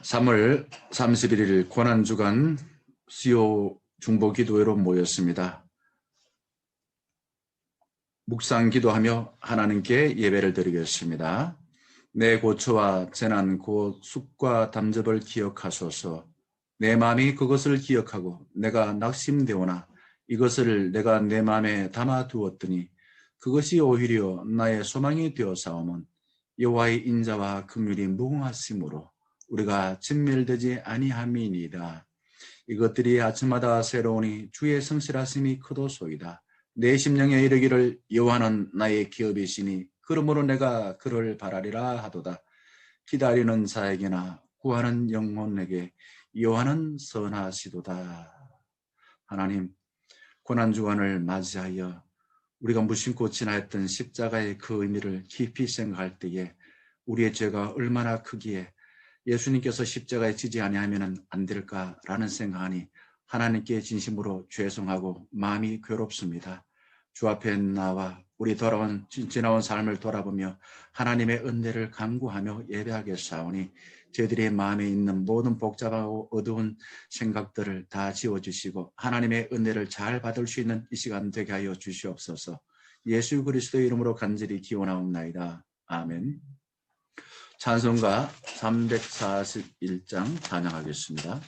3월 31일 고난주간 수요 중보 기도회로 모였습니다. 묵상 기도하며 하나님께 예배를 드리겠습니다. 내 고초와 재난 곧 숙과 담접을 기억하소서. 내 마음이 그것을 기억하고 내가 낙심되오나 이것을 내가 내 마음에 담아두었더니 그것이 오히려 나의 소망이 되어사오면 여호와의 인자와 긍휼이 무궁하심으로 우리가 진멸되지 아니함이니이다. 이것들이 아침마다 새로우니 주의 성실하심이 크도소이다. 내 심령에 이르기를 여호와는 나의 기업이시니 그러므로 내가 그를 바라리라 하도다. 기다리는 자에게나 구하는 영혼에게 여호와는 선하시도다. 하나님, 고난주간을 맞이하여 우리가 무심코 지나했던 십자가의 그 의미를 깊이 생각할 때에 우리의 죄가 얼마나 크기에 예수님께서 십자가에 지지 아니하면 안 될까라는 생각하니 하나님께 진심으로 죄송하고 마음이 괴롭습니다. 주 앞에 나와 우리 지나온 삶을 돌아보며 하나님의 은혜를 간구하며 예배하겠사오니 저희들의 마음에 있는 모든 복잡하고 어두운 생각들을 다 지워주시고 하나님의 은혜를 잘 받을 수 있는 이 시간 되게 하여 주시옵소서. 예수 그리스도의 이름으로 간절히 기원하옵나이다. 아멘. 찬송가 341장 찬양하겠습니다.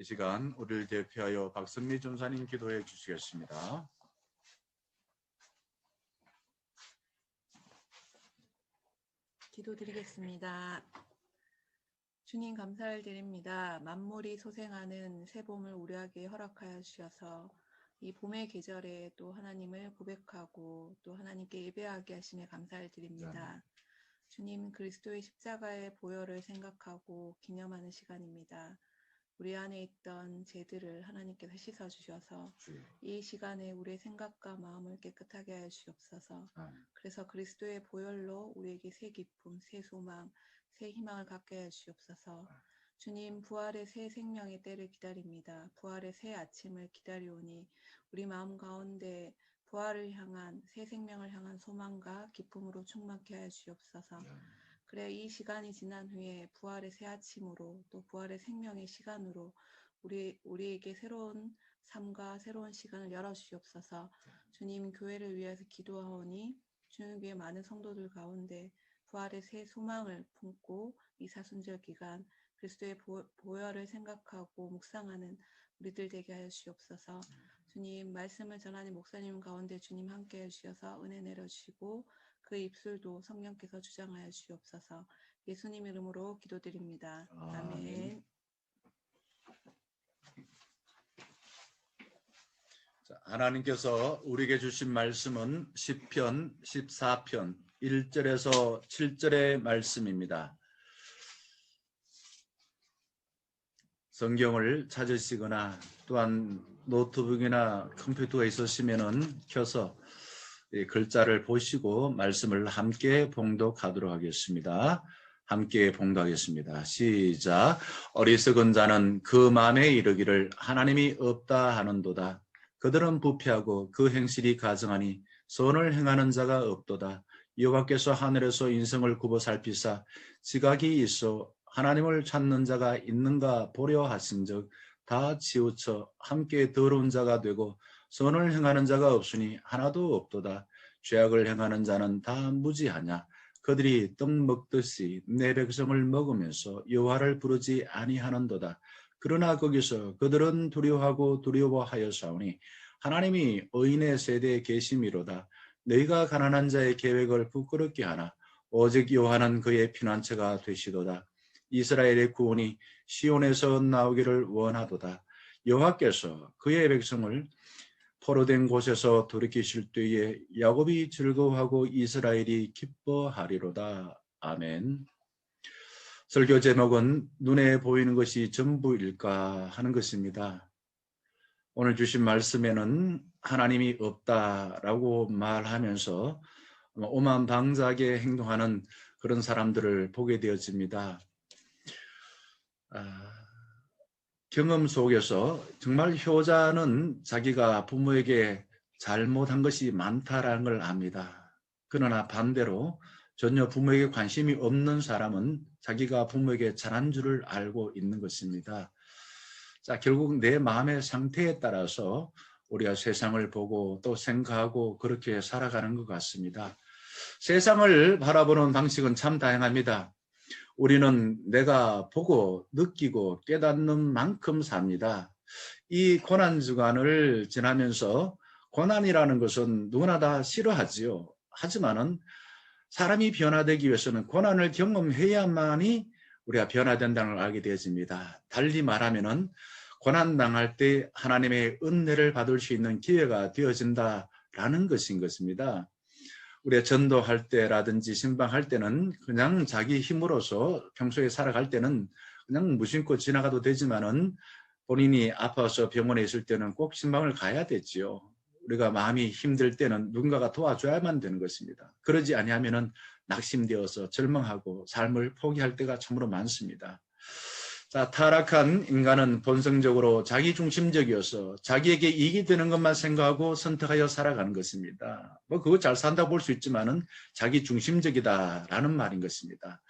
이 시간 우리를 대표하여 박선미 전사님 기도해 주시겠습니다. 기도드리겠습니다. 주님 감사를 드립니다. 만물이 소생하는 새 봄을 우리에게 허락하여 주셔서 이 봄의 계절에 또 하나님을 고백하고 또 하나님께 예배하게 하심에 감사를 드립니다. 주님 그리스도의 십자가의 보혈을 생각하고 기념하는 시간입니다. 우리 안에 있던 죄들을 하나님께서 씻어주셔서 이 시간에 우리의 생각과 마음을 깨끗하게 하여 주옵소서. 그래서 그리스도의 보혈로 우리에게 새 기쁨, 새 소망, 새 희망을 갖게 하여 주옵소서. 주님, 부활의 새 생명의 때를 기다립니다. 부활의 새 아침을 기다리오니 우리 마음 가운데 부활을 향한 새 생명을 향한 소망과 기쁨으로 충만케 하여 주옵소서. 그래 이 시간이 지난 후에 부활의 새 아침으로 또 부활의 생명의 시간으로 우리에게 새로운 삶과 새로운 시간을 열어 주옵소서. 주님, 교회를 위해서 기도하오니 주님교회 많은 성도들 가운데 부활의 새 소망을 품고 이 사순절 기간 그리스도의 보혈을 생각하고 묵상하는 우리들 되게 하여 주옵소서. 주님, 말씀을 전하는 목사님 가운데 주님 함께 해주셔서 은혜 내려주시고 그 입술도 성령께서 주장하여 주옵소서. 예수님 이름으로 기도드립니다. 아멘. 하나님께서 우리에게 주신 말씀은 시편 14편 1절에서 7절의 말씀입니다. 성경을 찾으시거나 또한 노트북이나 컴퓨터가 있으시면은 켜서 글자를 보시고 말씀을 함께 봉독하도록 하겠습니다. 함께 봉독하겠습니다. 시작. 어리석은 자는 그 마음에 이르기를 하나님이 없다 하는도다. 그들은 부패하고 그 행실이 가증하니 선을 행하는 자가 없도다. 여호와께서 하늘에서 인생을 굽어 살피사 지각이 있어 하나님을 찾는 자가 있는가 보려 하신즉 다 치우쳐 함께 더러운 자가 되고 선을 행하는 자가 없으니 하나도 없도다. 죄악을 행하는 자는 다 무지하냐. 그들이 떡 먹듯이 내 백성을 먹으면서 여호와를 부르지 아니하는도다. 그러나 거기서 그들은 두려워하고 두려워하여사오니 하나님이 의인의 세대에 계심이로다. 너희가 가난한 자의 계획을 부끄럽게 하나 오직 여호와는 그의 피난처가 되시도다. 이스라엘의 구원이 시온에서 나오기를 원하도다. 여호와께서 그의 백성을 포로된 곳에서 돌이키실 때에 야곱이 즐거워하고 이스라엘이 기뻐하리로다. 아멘. 설교 제목은 눈에 보이는 것이 전부일까 하는 것입니다. 오늘 주신 말씀에는 하나님이 없다라고 말하면서 오만방자하게 행동하는 그런 사람들을 보게 되어집니다. 경험 속에서 정말 효자는 자기가 부모에게 잘못한 것이 많다라는 걸 압니다. 그러나 반대로 전혀 부모에게 관심이 없는 사람은 자기가 부모에게 잘한 줄을 알고 있는 것입니다. 자, 결국 내 마음의 상태에 따라서 우리가 세상을 보고 또 생각하고 그렇게 살아가는 것 같습니다. 세상을 바라보는 방식은 참 다양합니다. 우리는 내가 보고 느끼고 깨닫는 만큼 삽니다. 이 고난주간을 지나면서 고난이라는 것은 누구나 다 싫어하지요. 하지만은 사람이 변화되기 위해서는 고난을 경험해야만이 우리가 변화된다는 걸 알게 되어집니다. 달리 말하면은 고난당할 때 하나님의 은혜를 받을 수 있는 기회가 되어진다라는 것인 것입니다. 우리가 전도할 때라든지 신방할 때는 그냥 자기 힘으로서 평소에 살아갈 때는 그냥 무심코 지나가도 되지만은 본인이 아파서 병원에 있을 때는 꼭 신방을 가야 되지요. 우리가 마음이 힘들 때는 누군가가 도와줘야만 되는 것입니다. 그러지 아니하면은 낙심되어서 절망하고 삶을 포기할 때가 참으로 많습니다. 자, 타락한 인간은 본성적으로 자기중심적이어서 자기에게 이익이 되는 것만 생각하고 선택하여 살아가는 것입니다. 그거 잘 산다고 볼 수 있지만은 자기중심적이다라는 말인 것입니다.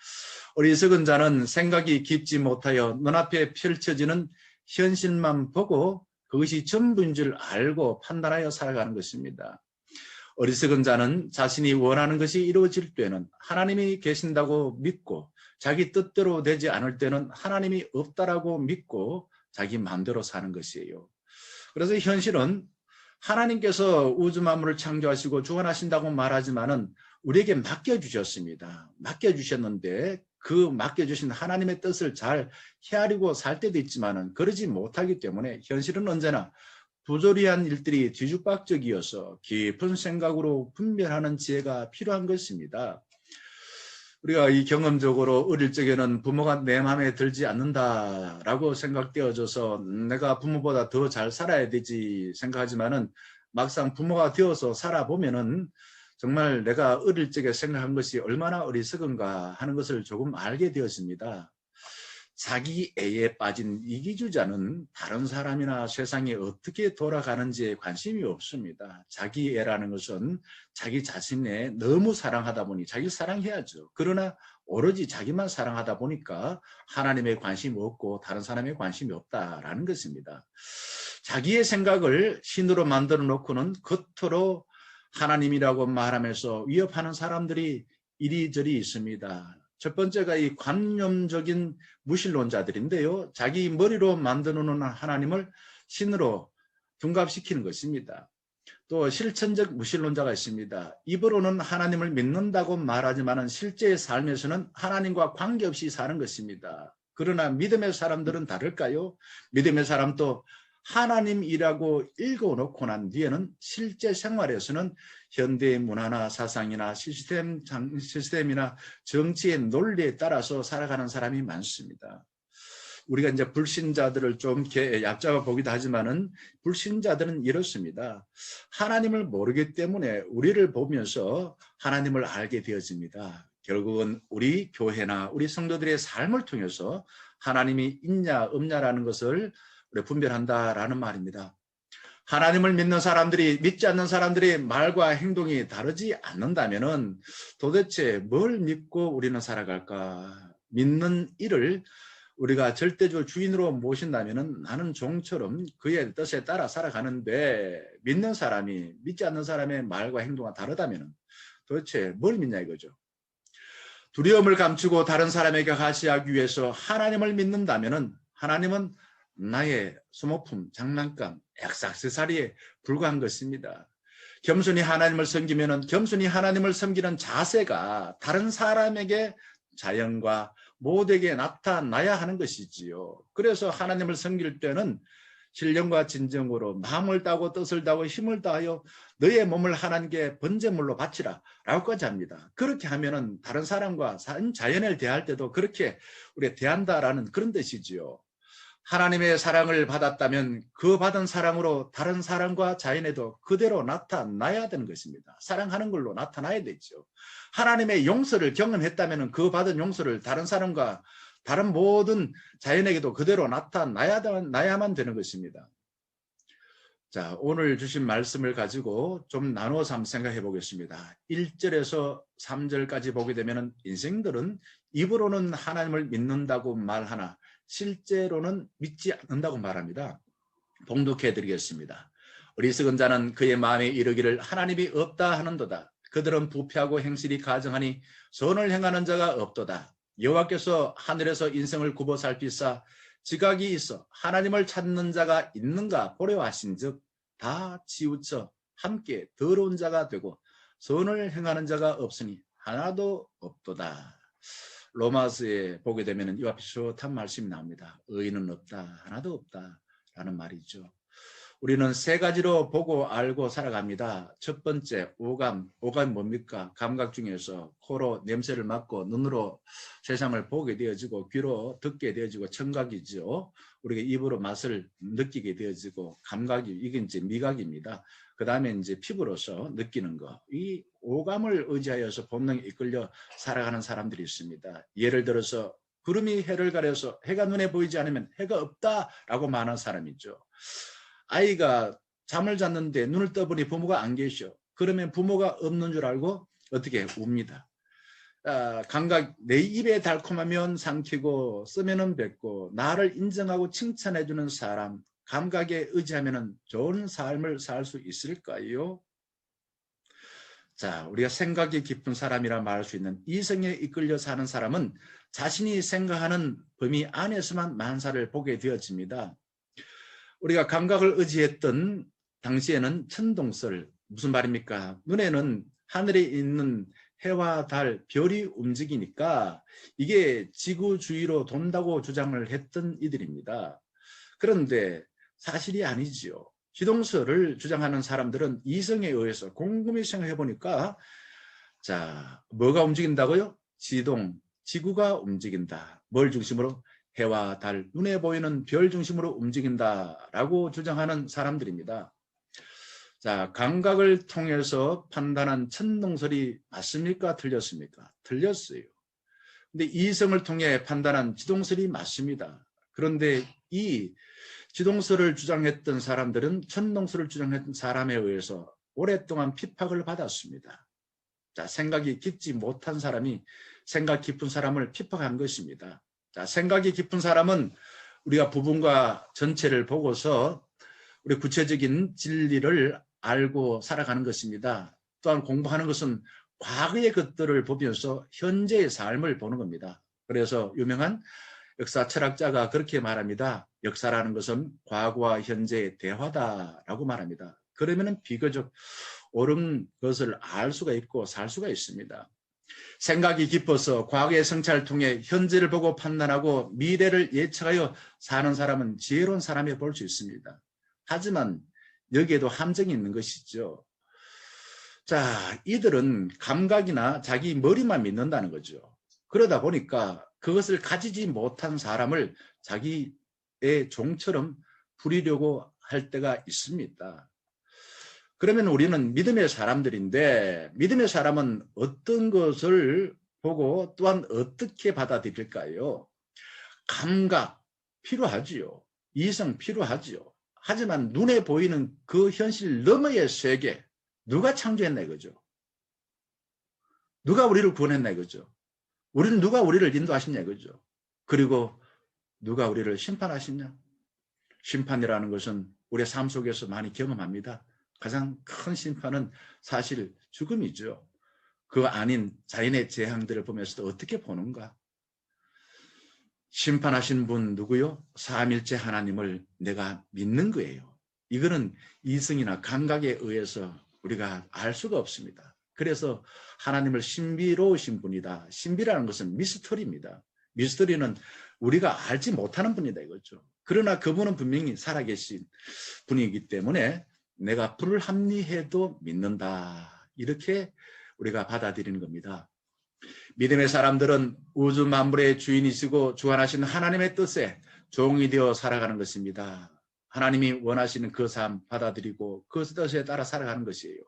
어리석은 자는 생각이 깊지 못하여 눈앞에 펼쳐지는 현실만 보고 그것이 전부인 줄 알고 판단하여 살아가는 것입니다. 어리석은 자는 자신이 원하는 것이 이루어질 때는 하나님이 계신다고 믿고 자기 뜻대로 되지 않을 때는 하나님이 없다라고 믿고 자기 마음대로 사는 것이에요. 그래서 현실은 하나님께서 우주 만물을 창조하시고 주관하신다고 말하지만은 우리에게 맡겨주셨습니다. 맡겨주셨는데 그 맡겨주신 하나님의 뜻을 잘 헤아리고 살 때도 있지만은 그러지 못하기 때문에 현실은 언제나 부조리한 일들이 뒤죽박죽이어서 깊은 생각으로 분별하는 지혜가 필요한 것입니다. 우리가 이 경험적으로 어릴 적에는 부모가 내 마음에 들지 않는다라고 생각되어져서 내가 부모보다 더 잘 살아야 되지 생각하지만은 막상 부모가 되어서 살아보면은 정말 내가 어릴 적에 생각한 것이 얼마나 어리석은가 하는 것을 조금 알게 되었습니다. 자기애에 빠진 이기주자는 다른 사람이나 세상이 어떻게 돌아가는지에 관심이 없습니다. 자기애라는 것은 자기 자신에 너무 사랑하다 보니 자기 사랑해야죠. 그러나 오로지 자기만 사랑하다 보니까 하나님에 관심이 없고 다른 사람에 관심이 없다라는 것입니다. 자기의 생각을 신으로 만들어 놓고는 겉으로 하나님이라고 말하면서 위협하는 사람들이 이리저리 있습니다. 첫 번째가 이 관념적인 무신론자들인데요. 자기 머리로 만들어 놓은 하나님을 신으로 둔갑시키는 것입니다. 또 실천적 무신론자가 있습니다. 입으로는 하나님을 믿는다고 말하지만 실제의 삶에서는 하나님과 관계없이 사는 것입니다. 그러나 믿음의 사람들은 다를까요? 믿음의 사람도 하나님이라고 읽어놓고 난 뒤에는 실제 생활에서는 현대의 문화나 사상이나 시스템이나 정치의 논리에 따라서 살아가는 사람이 많습니다. 우리가 이제 불신자들을 좀 얕잡아 보기도 하지만은 불신자들은 이렇습니다. 하나님을 모르기 때문에 우리를 보면서 하나님을 알게 되어집니다. 결국은 우리 교회나 우리 성도들의 삶을 통해서 하나님이 있냐 없냐라는 것을 우리 분별한다라는 말입니다. 하나님을 믿는 사람들이 믿지 않는 사람들의 말과 행동이 다르지 않는다면은 도대체 뭘 믿고 우리는 살아갈까? 믿는 일을 우리가 절대적 주인으로 모신다면은 나는 종처럼 그의 뜻에 따라 살아가는데 믿는 사람이 믿지 않는 사람의 말과 행동과 다르다면은 도대체 뭘 믿냐 이거죠. 두려움을 감추고 다른 사람에게 가시하기 위해서 하나님을 믿는다면은 하나님은 나의 소모품, 장난감, 액세서리에 불과한 것입니다. 겸손히 하나님을 섬기면은 겸손히 하나님을 섬기는 자세가 다른 사람에게 자연과 모두에게 나타나야 하는 것이지요. 그래서 하나님을 섬길 때는 신령과 진정으로 마음을 다하고 뜻을 다하고 힘을 다하여 너의 몸을 하나님께 번제물로 바치라 라고까지 합니다. 그렇게 하면은 다른 사람과 자연을 대할 때도 그렇게 우리가 대한다라는 그런 뜻이지요. 하나님의 사랑을 받았다면 그 받은 사랑으로 다른 사람과 자연에도 그대로 나타나야 되는 것입니다. 사랑하는 걸로 나타나야 되죠. 하나님의 용서를 경험했다면 그 받은 용서를 다른 사람과 다른 모든 자연에게도 그대로 나타나야만 되는 것입니다. 자, 오늘 주신 말씀을 가지고 좀 나누어서 한번 생각해 보겠습니다. 1절에서 3절까지 보게 되면 인생들은 입으로는 하나님을 믿는다고 말하나 실제로는 믿지 않는다고 말합니다. 봉독해 드리겠습니다. 어리석은 자는 그의 마음에 이르기를 하나님이 없다 하는도다. 그들은 부패하고 행실이 가증하니 선을 행하는 자가 없도다. 여호와께서 하늘에서 인생을 굽어 살피사 지각이 있어 하나님을 찾는 자가 있는가 보려 하신즉 다 치우쳐 함께 더러운 자가 되고 선을 행하는 자가 없으니 하나도 없도다. 로마서에 보게 되면 이와 비슷한 말씀이 나옵니다. 의인은 없다, 하나도 없다라는 말이죠. 우리는 세 가지로 보고 알고 살아갑니다. 첫 번째, 오감이 뭡니까? 감각 중에서 코로 냄새를 맡고 눈으로 세상을 보게 되어지고 귀로 듣게 되어지고 청각이죠. 우리가 입으로 맛을 느끼게 되어지고 감각이 이게 이제 미각입니다. 그 다음에 이제 피부로서 느끼는 거. 이 오감을 의지하여서 본능에 이끌려 살아가는 사람들이 있습니다. 예를 들어서 구름이 해를 가려서 해가 눈에 보이지 않으면 해가 없다라고 말하는 사람이죠. 아이가 잠을 잤는데 눈을 떠보니 부모가 안 계셔. 그러면 부모가 없는 줄 알고 어떻게 웁니다. 감각, 내 입에 달콤하면 삼키고 쓰면은 뱉고 나를 인정하고 칭찬해주는 사람, 감각에 의지하면 좋은 삶을 살 수 있을까요? 자, 우리가 생각이 깊은 사람이라 말할 수 있는 이성에 이끌려 사는 사람은 자신이 생각하는 범위 안에서만 만사를 보게 되어집니다. 우리가 감각을 의지했던 당시에는 천동설, 무슨 말입니까? 눈에는 하늘에 있는 해와 달, 별이 움직이니까 이게 지구 주위로 돈다고 주장을 했던 이들입니다. 그런데 사실이 아니지요. 지동설을 주장하는 사람들은 이성에 의해서 곰곰이 생각해 보니까 자, 뭐가 움직인다고요? 지구가 움직인다. 뭘 중심으로? 해와 달, 눈에 보이는 별 중심으로 움직인다라고 주장하는 사람들입니다. 자, 감각을 통해서 판단한 천동설이 맞습니까? 틀렸습니까? 틀렸어요. 근데 이성을 통해 판단한 지동설이 맞습니다. 그런데 이 지동설을 주장했던 사람들은 천동설을 주장했던 사람에 의해서 오랫동안 핍박을 받았습니다. 자, 생각이 깊지 못한 사람이 생각 깊은 사람을 핍박한 것입니다. 자, 생각이 깊은 사람은 우리가 부분과 전체를 보고서 우리 구체적인 진리를 알고 살아가는 것입니다. 또한 공부하는 것은 과거의 것들을 보면서 현재의 삶을 보는 겁니다. 그래서 유명한 역사 철학자가 그렇게 말합니다. 역사라는 것은 과거와 현재의 대화다라고 말합니다. 그러면 비교적 옳은 것을 알 수가 있고 살 수가 있습니다. 생각이 깊어서 과거의 성찰을 통해 현재를 보고 판단하고 미래를 예측하여 사는 사람은 지혜로운 사람이 볼 수 있습니다. 하지만 여기에도 함정이 있는 것이죠. 자, 이들은 감각이나 자기 머리만 믿는다는 거죠. 그러다 보니까 그것을 가지지 못한 사람을 자기의 종처럼 부리려고 할 때가 있습니다. 그러면 우리는 믿음의 사람들인데 믿음의 사람은 어떤 것을 보고 또한 어떻게 받아들일까요? 감각 필요하지요. 이성 필요하지요. 하지만 눈에 보이는 그 현실 너머의 세계, 누가 창조했나 이거죠. 누가 우리를 구원했나 이거죠. 누가 우리를 인도하시냐 이거죠. 그리고 누가 우리를 심판하시냐. 심판이라는 것은 우리의 삶 속에서 많이 경험합니다. 가장 큰 심판은 사실 죽음이죠. 그 아닌 자연의 재앙들을 보면서도 어떻게 보는가. 심판하신 분 누구요? 삼일째 하나님을 내가 믿는 거예요. 이거는 이성이나 감각에 의해서 우리가 알 수가 없습니다. 그래서 하나님을 신비로우신 분이다. 신비라는 것은 미스터리입니다. 미스터리는 우리가 알지 못하는 분이다 이거죠. 그러나 그분은 분명히 살아계신 분이기 때문에 내가 불합리해도 믿는다. 이렇게 우리가 받아들이는 겁니다. 믿음의 사람들은 우주 만물의 주인이시고 주관하시는 하나님의 뜻에 종이 되어 살아가는 것입니다. 하나님이 원하시는 그 삶 받아들이고 그 뜻에 따라 살아가는 것이에요.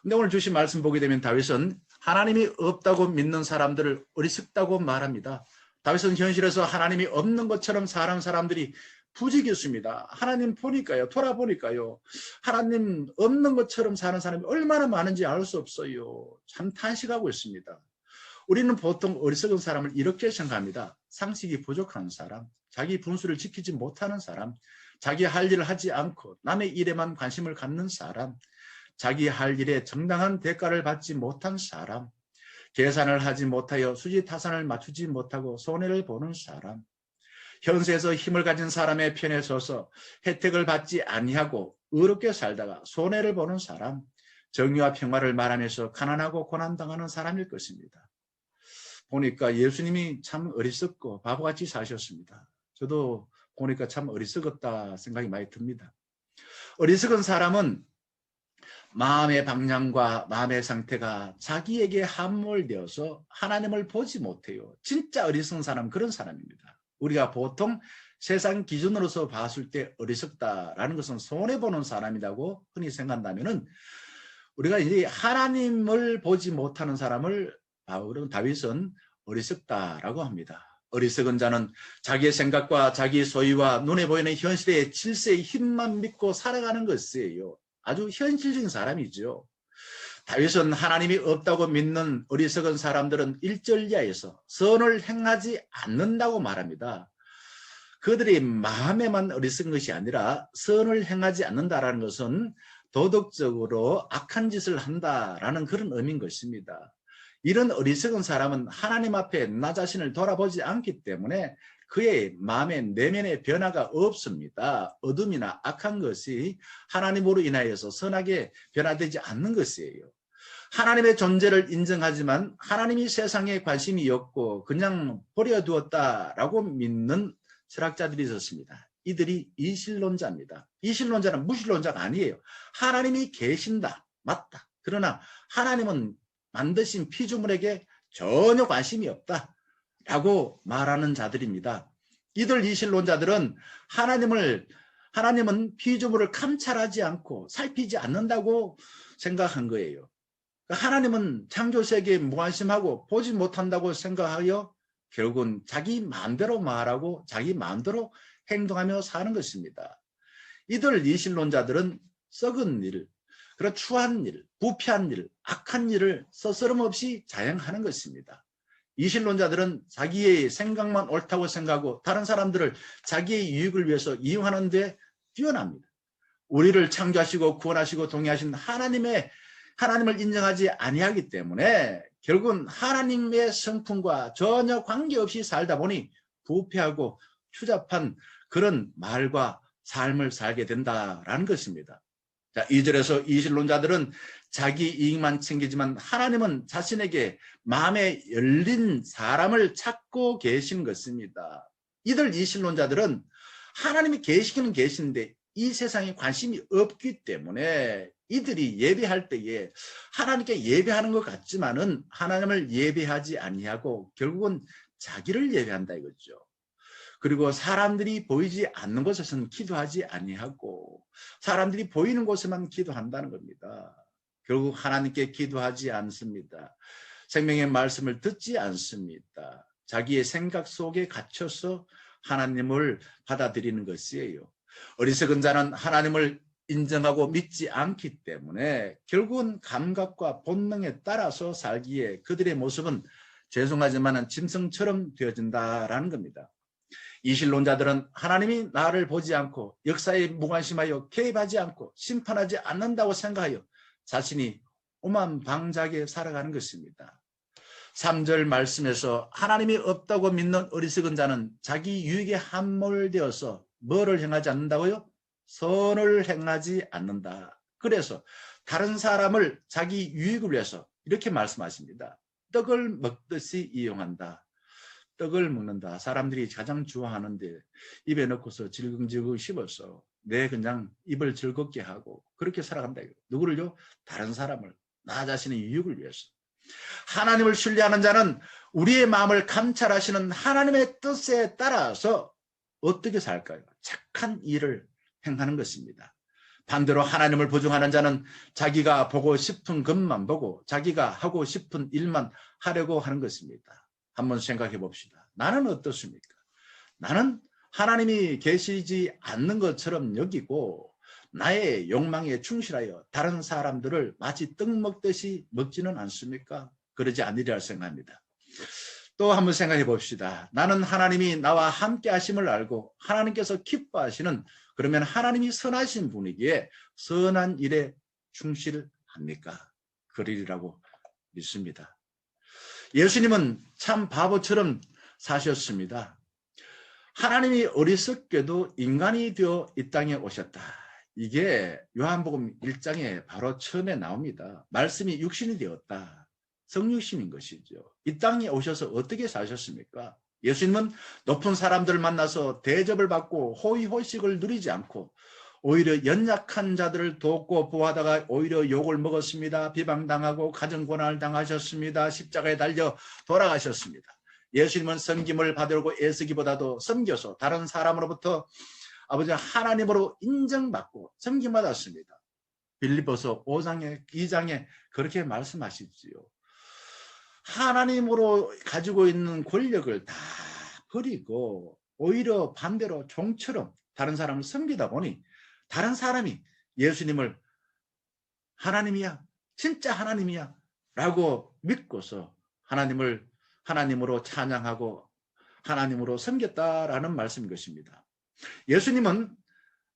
근데 오늘 주신 말씀 보게 되면 다윗은 하나님이 없다고 믿는 사람들을 어리석다고 말합니다. 다윗은 현실에서 하나님이 없는 것처럼 사는 사람들이 부지겼습니다. 하나님 보니까요, 돌아보니까요, 하나님 없는 것처럼 사는 사람이 얼마나 많은지 알 수 없어요. 참 탄식하고 있습니다. 우리는 보통 어리석은 사람을 이렇게 생각합니다. 상식이 부족한 사람, 자기 분수를 지키지 못하는 사람, 자기 할 일을 하지 않고 남의 일에만 관심을 갖는 사람, 자기 할 일에 정당한 대가를 받지 못한 사람, 계산을 하지 못하여 수지타산을 맞추지 못하고 손해를 보는 사람, 현세에서 힘을 가진 사람의 편에 서서 혜택을 받지 아니하고 의롭게 살다가 손해를 보는 사람, 정의와 평화를 말하면서 가난하고 고난당하는 사람일 것입니다. 보니까 예수님이 참 어리석고 바보같이 사셨습니다. 저도 보니까 참 어리석었다 생각이 많이 듭니다. 어리석은 사람은 마음의 방향과 마음의 상태가 자기에게 함몰되어서 하나님을 보지 못해요. 진짜 어리석은 사람은 그런 사람입니다. 우리가 보통 세상 기준으로서 봤을 때 어리석다라는 것은 손해보는 사람이라고 흔히 생각한다면은 우리가 이제 하나님을 보지 못하는 사람을 다윗은 어리석다라고 합니다. 어리석은 자는 자기의 생각과 자기 소유와 눈에 보이는 현실의 질서의 힘만 믿고 살아가는 것이에요. 아주 현실적인 사람이죠. 다윗은 하나님이 없다고 믿는 어리석은 사람들은 1절 이하에서 선을 행하지 않는다고 말합니다. 그들이 마음에만 어리석은 것이 아니라 선을 행하지 않는다라는 것은 도덕적으로 악한 짓을 한다라는 그런 의미인 것입니다. 이런 어리석은 사람은 하나님 앞에 나 자신을 돌아보지 않기 때문에 그의 마음의 내면의 변화가 없습니다. 어둠이나 악한 것이 하나님으로 인하여서 선하게 변화되지 않는 것이에요. 하나님의 존재를 인정하지만 하나님이 세상에 관심이 없고 그냥 버려두었다라고 믿는 철학자들이 있었습니다. 이들이 이실론자입니다. 이실론자는 무실론자가 아니에요. 하나님이 계신다. 맞다. 그러나 하나님은 만드신 피조물에게 전혀 관심이 없다. 라고 말하는 자들입니다. 이들 이실론자들은 하나님은 피조물을 감찰하지 않고 살피지 않는다고 생각한 거예요. 하나님은 창조세계에 무관심하고 보지 못한다고 생각하여 결국은 자기 마음대로 말하고 자기 마음대로 행동하며 사는 것입니다. 이들 이신론자들은 썩은 일, 그런 추한 일, 부패한 일, 악한 일을 스스럼없이 자행하는 것입니다. 이신론자들은 자기의 생각만 옳다고 생각하고 다른 사람들을 자기의 유익을 위해서 이용하는 데 뛰어납니다. 우리를 창조하시고 구원하시고 동의하신 하나님을 인정하지 아니하기 때문에 결국은 하나님의 성품과 전혀 관계없이 살다 보니 부패하고 추잡한 그런 말과 삶을 살게 된다라는 것입니다. 자, 2절에서 이신론자들은 자기 이익만 챙기지만 하나님은 자신에게 마음에 열린 사람을 찾고 계신 것입니다. 이들 이신론자들은 하나님이 계시기는 계시는데 이 세상에 관심이 없기 때문에 이들이 예배할 때에 하나님께 예배하는 것 같지만은 하나님을 예배하지 아니하고 결국은 자기를 예배한다 이거죠. 그리고 사람들이 보이지 않는 곳에서는 기도하지 아니하고 사람들이 보이는 곳에만 기도한다는 겁니다. 결국 하나님께 기도하지 않습니다. 생명의 말씀을 듣지 않습니다. 자기의 생각 속에 갇혀서 하나님을 받아들이는 것이에요. 어리석은 자는 하나님을 인정하고 믿지 않기 때문에 결국은 감각과 본능에 따라서 살기에 그들의 모습은 죄송하지만 짐승처럼 되어진다라는 겁니다. 이신론자들은 하나님이 나를 보지 않고 역사에 무관심하여 개입하지 않고 심판하지 않는다고 생각하여 자신이 오만방자하게 살아가는 것입니다. 3절 말씀에서 하나님이 없다고 믿는 어리석은 자는 자기 유익에 함몰되어서 뭐를 행하지 않는다고요? 선을 행하지 않는다. 그래서 다른 사람을 자기 유익을 위해서 이렇게 말씀하십니다. 떡을 먹듯이 이용한다. 떡을 먹는다. 사람들이 가장 좋아하는데 입에 넣고서 질겅질겅 씹어서 내 그냥 입을 즐겁게 하고 그렇게 살아간다. 누구를요? 다른 사람을, 나 자신의 유익을 위해서. 하나님을 신뢰하는 자는 우리의 마음을 감찰하시는 하나님의 뜻에 따라서 어떻게 살까요? 착한 일을 행하는 것입니다. 반대로 하나님을 부정하는 자는 자기가 보고 싶은 것만 보고 자기가 하고 싶은 일만 하려고 하는 것입니다. 한번 생각해 봅시다. 나는 어떻습니까? 나는 하나님이 계시지 않는 것처럼 여기고 나의 욕망에 충실하여 다른 사람들을 마치 떡 먹듯이 먹지는 않습니까? 그러지 않으리라 생각합니다. 또 한번 생각해 봅시다. 나는 하나님이 나와 함께 하심을 알고 하나님께서 기뻐하시는, 그러면 하나님이 선하신 분이기에 선한 일에 충실합니까? 그러리라고 믿습니다. 예수님은 참 바보처럼 사셨습니다. 하나님이 어리석게도 인간이 되어 이 땅에 오셨다. 이게 요한복음 1장에 바로 처음에 나옵니다. 말씀이 육신이 되었다. 성육신인 것이죠. 이 땅에 오셔서 어떻게 사셨습니까? 예수님은 높은 사람들을 만나서 대접을 받고 호의호식을 누리지 않고 오히려 연약한 자들을 돕고 보호하다가 오히려 욕을 먹었습니다. 비방당하고 가정고난을 당하셨습니다. 십자가에 달려 돌아가셨습니다. 예수님은 섬김을 받으려고 애쓰기보다도 섬겨서 다른 사람으로부터 아버지 하나님으로 인정받고 섬김받았습니다. 빌립보서 5장에 2장에 그렇게 말씀하시지요. 하나님으로 가지고 있는 권력을 다 버리고 오히려 반대로 종처럼 다른 사람을 섬기다 보니 다른 사람이 예수님을 하나님이야, 진짜 하나님이야 라고 믿고서 하나님으로 찬양하고 하나님으로 섬겼다라는 말씀인 것입니다. 예수님은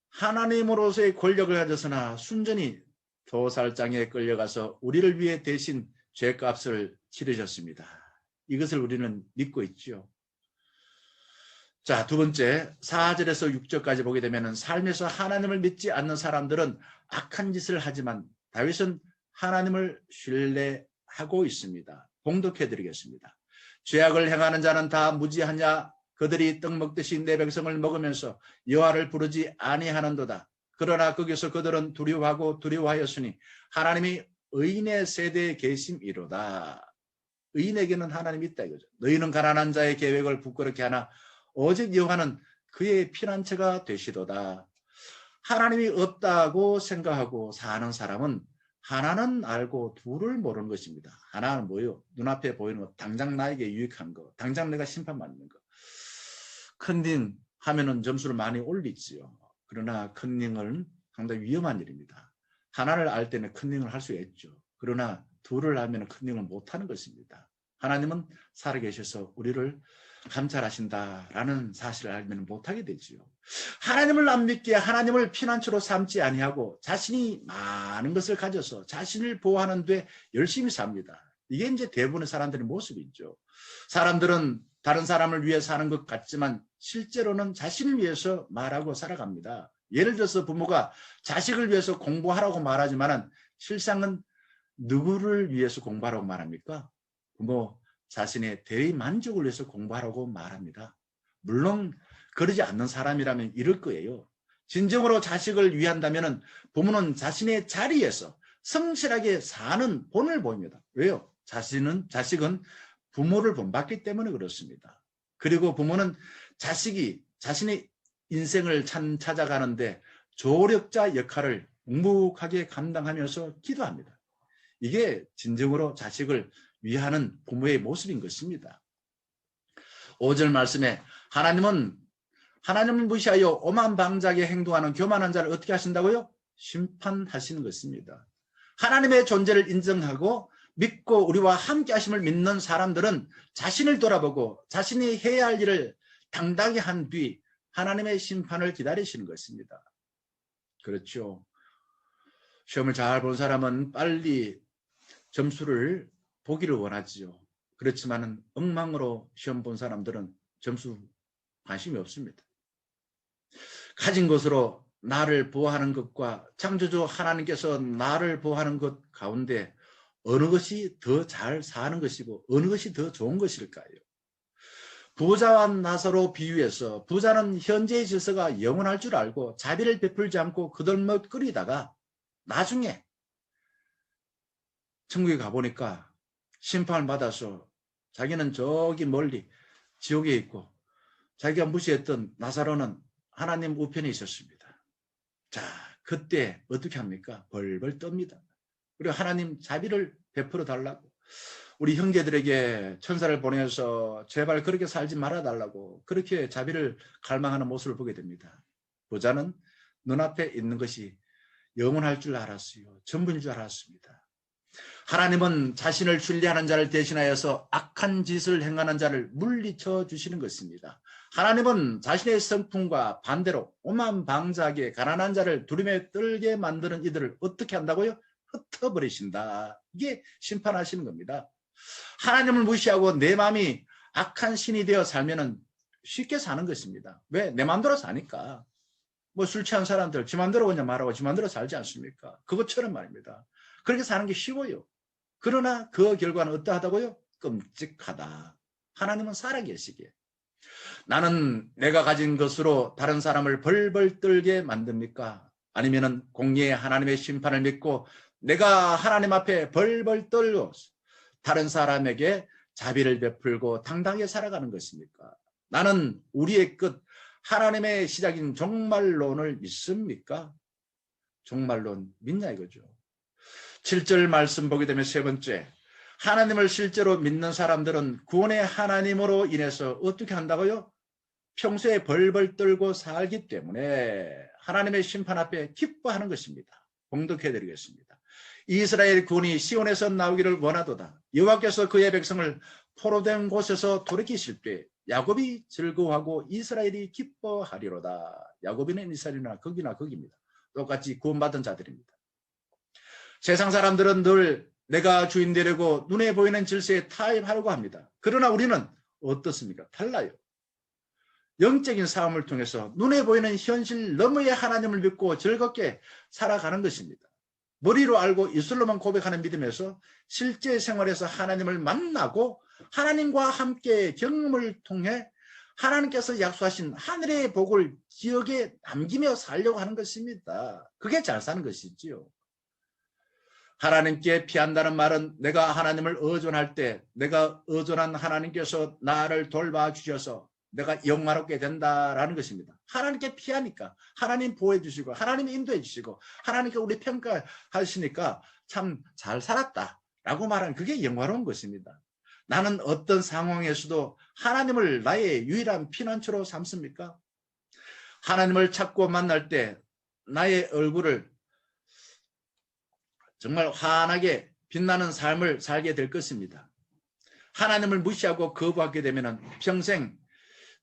하나님으로서의 권력을 가졌으나 순전히 도살장에 끌려가서 우리를 위해 대신 죄값을 치르셨습니다. 이것을 우리는 믿고 있죠. 자, 두 번째 4절에서 6절까지 보게 되면 삶에서 하나님을 믿지 않는 사람들은 악한 짓을 하지만 다윗은 하나님을 신뢰하고 있습니다. 봉독해 드리겠습니다. 죄악을 행하는 자는 다 무지하냐? 그들이 떡 먹듯이 내 백성을 먹으면서 여호와를 부르지 아니하는도다. 그러나 거기서 그들은 두려워하였으니 하나님이 의인의 세대에 계심이로다. 의인에게는 하나님이 있다 이거죠. 너희는 가난한 자의 계획을 부끄럽게 하나 오직 여호와는 그의 피난처가 되시도다. 하나님이 없다고 생각하고 사는 사람은 하나는 알고 둘을 모르는 것입니다. 하나는 뭐예요? 눈앞에 보이는 거, 당장 나에게 유익한 거, 당장 내가 심판받는 거. 컨닝 하면은 점수를 많이 올리지요. 그러나 컨닝은 상당히 위험한 일입니다. 하나를 알 때는 컨닝을 할 수 있죠. 그러나 둘을 알면 컨닝을 못하는 것입니다. 하나님은 살아계셔서 우리를 감찰하신다라는 사실을 알면 못하게 되지요. 하나님을 안 믿기에 하나님을 피난처로 삼지 아니하고 자신이 많은 것을 가져서 자신을 보호하는 데 열심히 삽니다. 이게 이제 대부분의 사람들의 모습이죠. 사람들은 다른 사람을 위해 사는 것 같지만 실제로는 자신을 위해서 말하고 살아갑니다. 예를 들어서 부모가 자식을 위해서 공부하라고 말하지만 실상은 누구를 위해서 공부하라고 말합니까? 부모 자신의 대의 만족을 위해서 공부하라고 말합니다. 물론 그러지 않는 사람이라면 이럴 거예요. 진정으로 자식을 위한다면 부모는 자신의 자리에서 성실하게 사는 본을 보입니다. 왜요? 자식은 부모를 본받기 때문에 그렇습니다. 그리고 부모는 자식이 자신의 인생을 찾아가는데 조력자 역할을 묵묵하게 감당하면서 기도합니다. 이게 진정으로 자식을 위하는 부모의 모습인 것입니다. 5절 말씀에 하나님을 무시하여 오만방자하게 행동하는 교만한 자를 어떻게 하신다고요? 심판하시는 것입니다. 하나님의 존재를 인정하고 믿고 우리와 함께 하심을 믿는 사람들은 자신을 돌아보고 자신이 해야 할 일을 당당히 한 뒤 하나님의 심판을 기다리시는 것입니다. 그렇죠. 시험을 잘 본 사람은 빨리 점수를 보기를 원하지요. 그렇지만 엉망으로 시험 본 사람들은 점수 관심이 없습니다. 가진 것으로 나를 보호하는 것과 창조주 하나님께서 나를 보호하는 것 가운데 어느 것이 더 잘 사는 것이고 어느 것이 더 좋은 것일까요? 부자와 나사로 비유해서 부자는 현재의 질서가 영원할 줄 알고 자비를 베풀지 않고 그들먹거리다가 나중에 천국에 가보니까 심판을 받아서 자기는 저기 멀리 지옥에 있고 자기가 무시했던 나사로는 하나님 우편에 있었습니다. 자, 그때 어떻게 합니까? 벌벌 떱니다. 그리고 하나님 자비를 베풀어 달라고 우리 형제들에게 천사를 보내서 제발 그렇게 살지 말아달라고 그렇게 자비를 갈망하는 모습을 보게 됩니다. 부자는 눈앞에 있는 것이 영원할 줄 알았어요. 전부인 줄 알았습니다. 하나님은 자신을 신뢰하는 자를 대신하여서 악한 짓을 행하는 자를 물리쳐 주시는 것입니다. 하나님은 자신의 성품과 반대로 오만방자하게 가난한 자를 두려움에 떨게 만드는 이들을 어떻게 한다고요? 흩어버리신다. 이게 심판하시는 겁니다. 하나님을 무시하고 내 마음이 악한 신이 되어 살면은 쉽게 사는 것입니다. 왜? 내 마음대로 사니까. 뭐 술 취한 사람들 지 마음대로 그냥 말하고 지 마음대로 살지 않습니까? 그것처럼 말입니다. 그렇게 사는 게 쉬워요. 그러나 그 결과는 어떠하다고요? 끔찍하다. 하나님은 살아계시기에. 나는 내가 가진 것으로 다른 사람을 벌벌 떨게 만듭니까? 아니면은 공의의 하나님의 심판을 믿고 내가 하나님 앞에 벌벌 떨고 다른 사람에게 자비를 베풀고 당당하게 살아가는 것입니까? 나는 우리의 끝 하나님의 시작인 종말론을 믿습니까? 종말론 믿냐 이거죠. 7절 말씀 보게 되면 세 번째, 하나님을 실제로 믿는 사람들은 구원의 하나님으로 인해서 어떻게 한다고요? 평소에 벌벌 떨고 살기 때문에 하나님의 심판 앞에 기뻐하는 것입니다. 봉독해드리겠습니다. 이스라엘 군이 시온에서 나오기를 원하도다. 여호와께서 그의 백성을 포로된 곳에서 돌이키실 때 야곱이 즐거워하고 이스라엘이 기뻐하리로다. 야곱이나 이스라엘이나 거기나 거기입니다. 똑같이 구원받은 자들입니다. 세상 사람들은 늘 내가 주인 되려고 눈에 보이는 질서에 타협하려고 합니다. 그러나 우리는 어떻습니까? 달라요. 영적인 삶을 통해서 눈에 보이는 현실 너머의 하나님을 믿고 즐겁게 살아가는 것입니다. 머리로 알고 입술로만 고백하는 믿음에서 실제 생활에서 하나님을 만나고 하나님과 함께 경험을 통해 하나님께서 약속하신 하늘의 복을 기억에 남기며 살려고 하는 것입니다. 그게 잘 사는 것이지요. 하나님께 피한다는 말은 내가 하나님을 의존할 때 내가 의존한 하나님께서 나를 돌봐주셔서 내가 영화롭게 된다라는 것입니다. 하나님께 피하니까, 하나님 보호해 주시고, 하나님 인도해 주시고, 하나님께 우리 평가하시니까 참 잘 살았다라고 말하는 그게 영화로운 것입니다. 나는 어떤 상황에서도 하나님을 나의 유일한 피난처로 삼습니까? 하나님을 찾고 만날 때 나의 얼굴을 정말 환하게 빛나는 삶을 살게 될 것입니다. 하나님을 무시하고 거부하게 되면 평생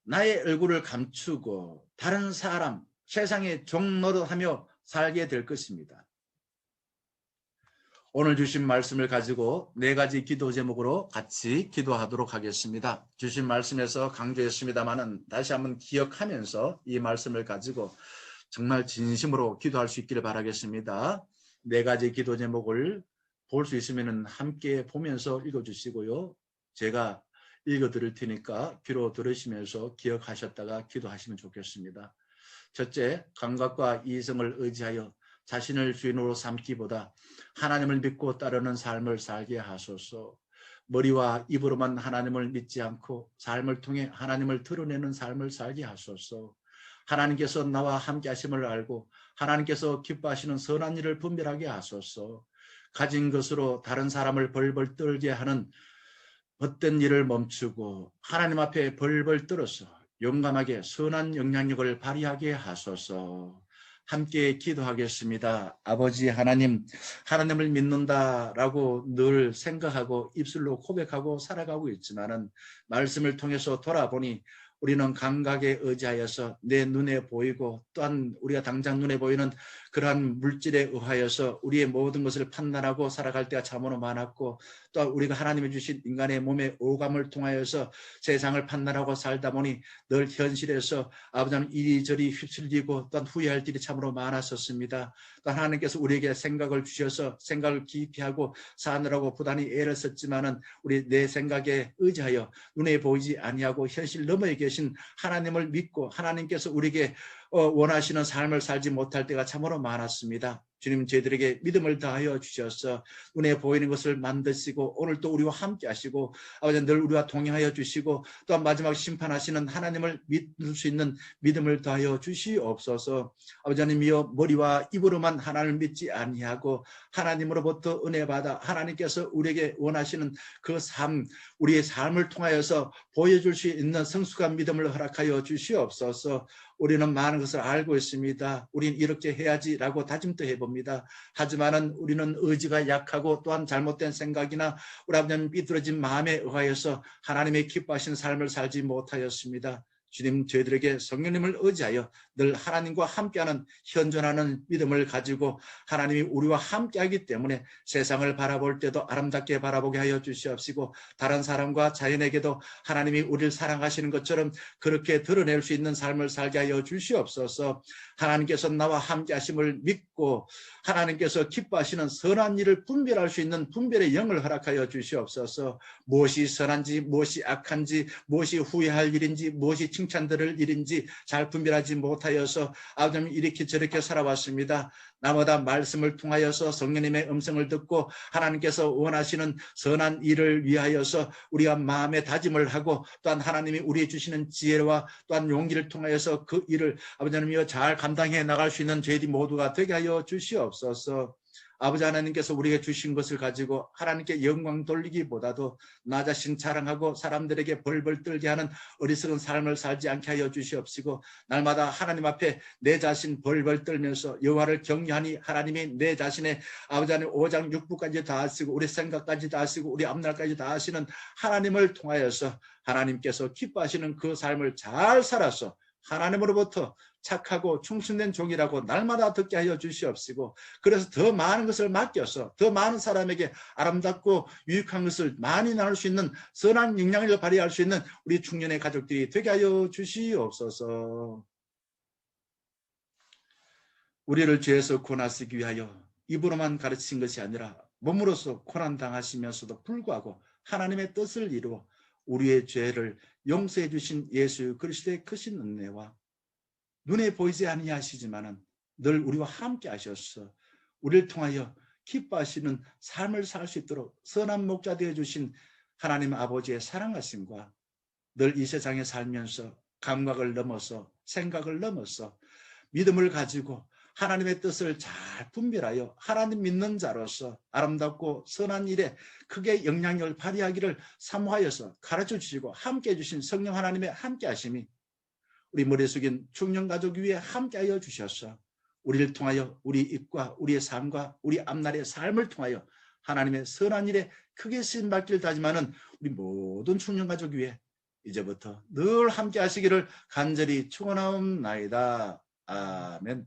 나의 얼굴을 감추고 다른 사람, 세상의 종 노릇하며 살게 될 것입니다. 오늘 주신 말씀을 가지고 4가지 기도 제목으로 같이 기도하도록 하겠습니다. 주신 말씀에서 강조했습니다마는 다시 한번 기억하면서 이 말씀을 가지고 정말 진심으로 기도할 수 있기를 바라겠습니다. 4가지 기도 제목을 볼 수 있으면 함께 보면서 읽어주시고요. 제가 읽어드릴 테니까 귀로 들으시면서 기억하셨다가 기도하시면 좋겠습니다. 첫째, 감각과 이성을 의지하여 자신을 주인으로 삼기보다 하나님을 믿고 따르는 삶을 살게 하소서. 머리와 입으로만 하나님을 믿지 않고 삶을 통해 하나님을 드러내는 삶을 살게 하소서. 하나님께서 나와 함께 하심을 알고 하나님께서 기뻐하시는 선한 일을 분별하게 하소서. 가진 것으로 다른 사람을 벌벌 떨게 하는 헛된 일을 멈추고 하나님 앞에 벌벌 떨어서 용감하게 선한 영향력을 발휘하게 하소서. 함께 기도하겠습니다. 아버지 하나님, 하나님을 믿는다라고 늘 생각하고 입술로 고백하고 살아가고 있지만은 말씀을 통해서 돌아보니 우리는 감각에 의지하여서 내 눈에 보이고 또한 우리가 당장 눈에 보이는 그러한 물질에 의하여서 우리의 모든 것을 판단하고 살아갈 때가 참으로 많았고, 또 우리가 하나님이 주신 인간의 몸의 오감을 통하여서 세상을 판단하고 살다 보니 늘 현실에서 아버지 하나님 이리저리 휩쓸리고 또한 후회할 일이 참으로 많았었습니다. 또 하나님께서 우리에게 생각을 주셔서 생각을 깊이 하고 사느라고 부단히 애를 썼지만은 우리 내 생각에 의지하여 눈에 보이지 아니하고 현실 너머에 계신 하나님을 믿고 하나님께서 우리에게 원하시는 삶을 살지 못할 때가 참으로 많았습니다. 주님, 저희들에게 믿음을 다하여 주셔서 눈에 보이는 것을 만드시고 오늘 또 우리와 함께 하시고 아버지 늘 우리와 동행하여 주시고 또한 마지막 심판하시는 하나님을 믿을 수 있는 믿음을 다하여 주시옵소서. 아버지 하나님이여, 머리와 입으로만 하나님을 믿지 아니하고 하나님으로부터 은혜 받아 하나님께서 우리에게 원하시는 그 삶, 우리의 삶을 통하여서 보여줄 수 있는 성숙한 믿음을 허락하여 주시옵소서. 우리는 많은 것을 알고 있습니다. 우리는 이렇게 해야지라고 다짐도 해봅니다. 하지만은 우리는 의지가 약하고 또한 잘못된 생각이나 우리 아버지는 삐뚤어진 마음에 의하여서 하나님의 기뻐하신 삶을 살지 못하였습니다. 주님, 저희들에게 성령님을 의지하여 늘 하나님과 함께하는 현존하는 믿음을 가지고 하나님이 우리와 함께하기 때문에 세상을 바라볼 때도 아름답게 바라보게 하여 주시옵시고 다른 사람과 자연에게도 하나님이 우리를 사랑하시는 것처럼 그렇게 드러낼 수 있는 삶을 살게 하여 주시옵소서. 하나님께서 나와 함께하심을 믿고 하나님께서 기뻐하시는 선한 일을 분별할 수 있는 분별의 영을 허락하여 주시옵소서. 무엇이 선한지 무엇이 악한지 무엇이 후회할 일인지 무엇이 칭찬들을 일인지 잘 분별하지 못하여서 아버지 이렇게 저렇게 살아왔습니다. 나마다 말씀을 통하여서 성령님의 음성을 듣고 하나님께서 원하시는 선한 일을 위하여서 우리가 마음의 다짐을 하고 또한 하나님이 우리에 주시는 지혜와 또한 용기를 통하여서 그 일을 아버지 하나님이여 잘 감당해 나갈 수 있는 저희들 모두가 되게 하여 주시옵소서. 아버지 하나님께서 우리에게 주신 것을 가지고 하나님께 영광 돌리기보다도 나 자신 자랑하고 사람들에게 벌벌 떨게 하는 어리석은 삶을 살지 않게 하여 주시옵시고 날마다 하나님 앞에 내 자신 벌벌 떨면서 여호와를 경외하니 하나님이 내 자신의 아버지 하나님 5장 6부까지 다 아시고 우리 생각까지 다 아시고 우리 앞날까지 다 아시는 하나님을 통하여서 하나님께서 기뻐하시는 그 삶을 잘 살아서 하나님으로부터 착하고 충성된 종이라고 날마다 듣게 하여 주시옵시고 그래서 더 많은 것을 맡겨서 더 많은 사람에게 아름답고 유익한 것을 많이 나눌 수 있는 선한 영향력을 발휘할 수 있는 우리 중년의 가족들이 되게 하여 주시옵소서. 우리를 죄에서 구원하시기 위하여 입으로만 가르치신 것이 아니라 몸으로서 고난당하시면서도 불구하고 하나님의 뜻을 이루어 우리의 죄를 용서해 주신 예수 그리스도의 크신 은혜와 눈에 보이지 아니하시지만은 늘 우리와 함께 하셔서 우리를 통하여 기뻐하시는 삶을 살 수 있도록 선한 목자 되어 주신 하나님 아버지의 사랑하심과 늘 이 세상에 살면서 감각을 넘어서 생각을 넘어서 믿음을 가지고 하나님의 뜻을 잘 분별하여 하나님 믿는 자로서 아름답고 선한 일에 크게 영향력을 발휘하기를 사모하여서 가르쳐 주시고 함께해 주신 성령 하나님의 함께 하심이 우리 머리 숙인 중년가족 위에 함께하여 주셔서 우리를 통하여 우리 입과 우리의 삶과 우리 앞날의 삶을 통하여 하나님의 선한 일에 크게 쓰임받기를 다짐하는 우리 모든 중년가족 위에 이제부터 늘 함께 하시기를 간절히 축원하옵나이다. 아멘.